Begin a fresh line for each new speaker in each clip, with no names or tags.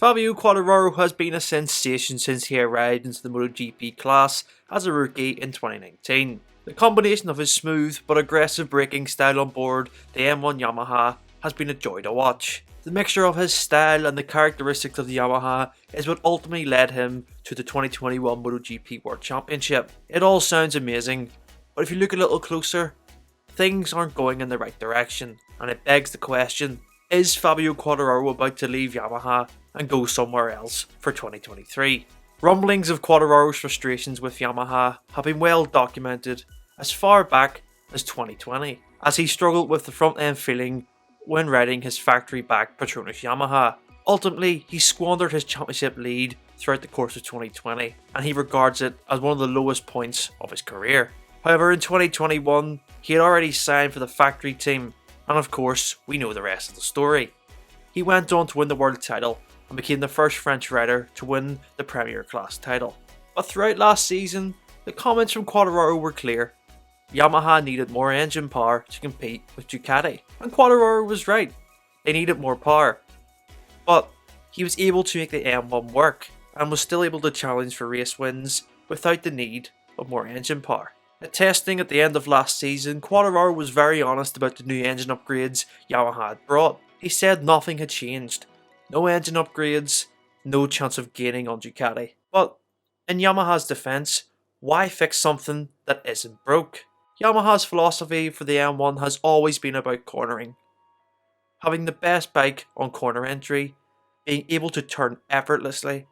Fabio Quartararo has been a sensation since he arrived into the MotoGP class as a rookie in 2019. The combination of his smooth but aggressive braking style on board the M1 Yamaha has been a joy to watch. The mixture of his style and the characteristics of the Yamaha is what ultimately led him to the 2021 MotoGP World Championship. It all sounds amazing, but if you look a little closer, things aren't going in the right direction, and it begs the question, is Fabio Quartararo about to leave Yamaha and go somewhere else for 2023? Rumblings of Quartararo's frustrations with Yamaha have been well documented as far back as 2020, as he struggled with the front end feeling when riding his factory-backed Petronas Yamaha. Ultimately, he squandered his championship lead throughout the course of 2020, and he regards it as one of the lowest points of his career. However, in 2021, he had already signed for the factory team, and of course, we know the rest of the story. He went on to win the world title and became the first French rider to win the Premier Class title. But throughout last season, the comments from Quartararo were clear. Yamaha needed more engine power to compete with Ducati, and Quartararo was right. They needed more power. But he was able to make the M1 work and was still able to challenge for race wins without the need of more engine power. At testing at the end of last season, Quartararo was very honest about the new engine upgrades Yamaha had brought. He said nothing had changed. No engine upgrades, no chance of gaining on Ducati. But in Yamaha's defense, why fix something that isn't broke? Yamaha's philosophy for the M1 has always been about cornering. Having the best bike on corner entry, being able to turn effortlessly,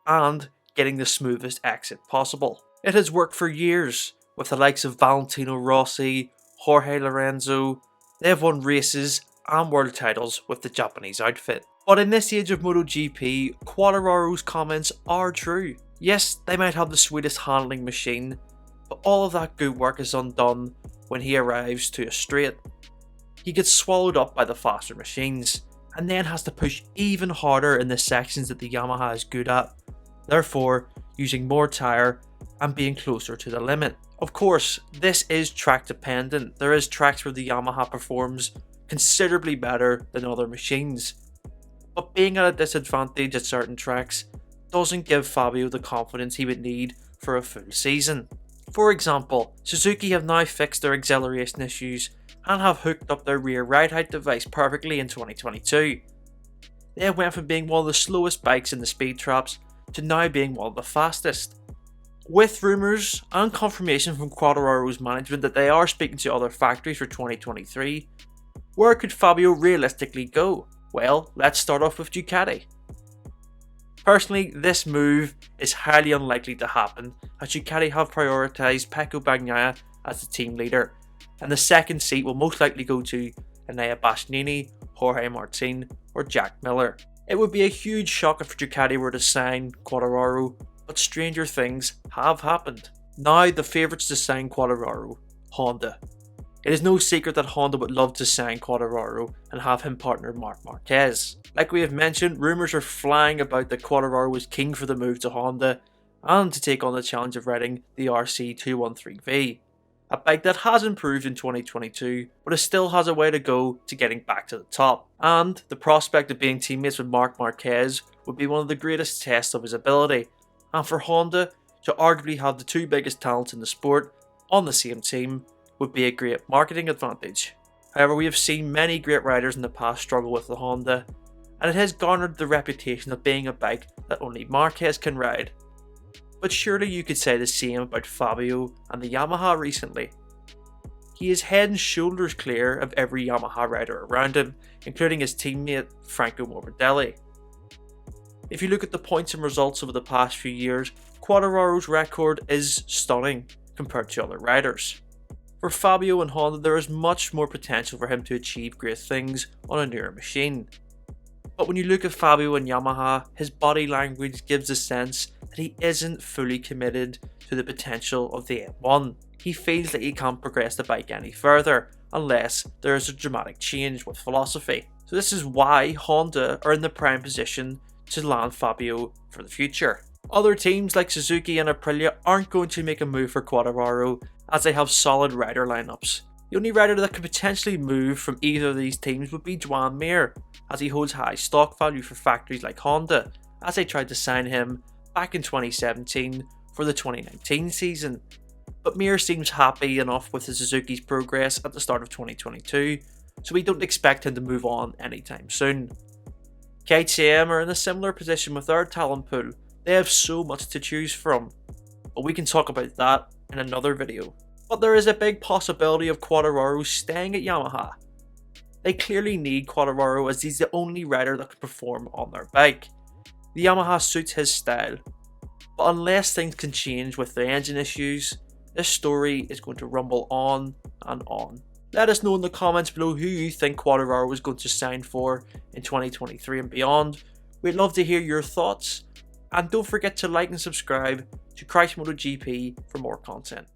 and getting the smoothest exit possible. It has worked for years with the likes of Valentino Rossi, Jorge Lorenzo. They have won races and world titles with the Japanese outfit. But in this age of MotoGP, Quartararo's comments are true. Yes, they might have the sweetest handling machine, but all of that good work is undone when he arrives to a straight. He gets swallowed up by the faster machines, and then has to push even harder in the sections that the Yamaha is good at, therefore using more tyre and being closer to the limit. Of course, this is track dependent. There is tracks where the Yamaha performs considerably better than other machines, but being at a disadvantage at certain tracks doesn't give Fabio the confidence he would need for a full season. For example, Suzuki have now fixed their acceleration issues and have hooked up their rear ride height device perfectly in 2022. They went from being one of the slowest bikes in the speed traps to now being one of the fastest. With rumours and confirmation from Quartararo's management that they are speaking to other factories for 2023, where could Fabio realistically go? Well, let's start off with Ducati. Personally, this move is highly unlikely to happen, as Ducati have prioritised Pecco Bagnaia as the team leader, and the second seat will most likely go to Enea Bastianini, Jorge Martin or Jack Miller. It would be a huge shock if Ducati were to sign Quartararo, but stranger things have happened. Now the favourites to sign Quartararo, Honda. It is no secret that Honda would love to sign Quartararo and have him partner Marc Marquez. Like we have mentioned, rumours are flying about that Quartararo was keen for the move to Honda and to take on the challenge of riding the RC213V, a bike that has improved in 2022 but it still has a way to go to getting back to the top, and the prospect of being teammates with Marc Marquez would be one of the greatest tests of his ability, and for Honda to arguably have the two biggest talents in the sport on the same team would be a great marketing advantage. However, we have seen many great riders in the past struggle with the Honda, and it has garnered the reputation of being a bike that only Marquez can ride. But surely you could say the same about Fabio and the Yamaha recently. He is head and shoulders clear of every Yamaha rider around him, including his teammate Franco Morbidelli. If you look at the points and results over the past few years, Quartararo's record is stunning compared to other riders. For Fabio and Honda, there is much more potential for him to achieve great things on a newer machine. But when you look at Fabio and Yamaha, his body language gives the sense that he isn't fully committed to the potential of the M1. He feels that he can't progress the bike any further unless there is a dramatic change with philosophy. So this is why Honda are in the prime position to land Fabio for the future. Other teams like Suzuki and Aprilia aren't going to make a move for Quartararo as they have solid rider lineups. The only rider that could potentially move from either of these teams would be Joan Mir, as he holds high stock value for factories like Honda, as they tried to sign him back in 2017 for the 2019 season. But Mir seems happy enough with the Suzuki's progress at the start of 2022, so we don't expect him to move on anytime soon. KTM are in a similar position with their talent pool. They have so much to choose from, but we can talk about that in another video. But there is a big possibility of Quartararo staying at Yamaha. They clearly need Quartararo, as he's the only rider that can perform on their bike. The Yamaha suits his style, but unless things can change with the engine issues, this story is going to rumble on and on. Let us know in the comments below who you think Quartararo is going to sign for in 2023 and beyond. We'd love to hear your thoughts, and don't forget to like and subscribe to Christ MotoGP for more content.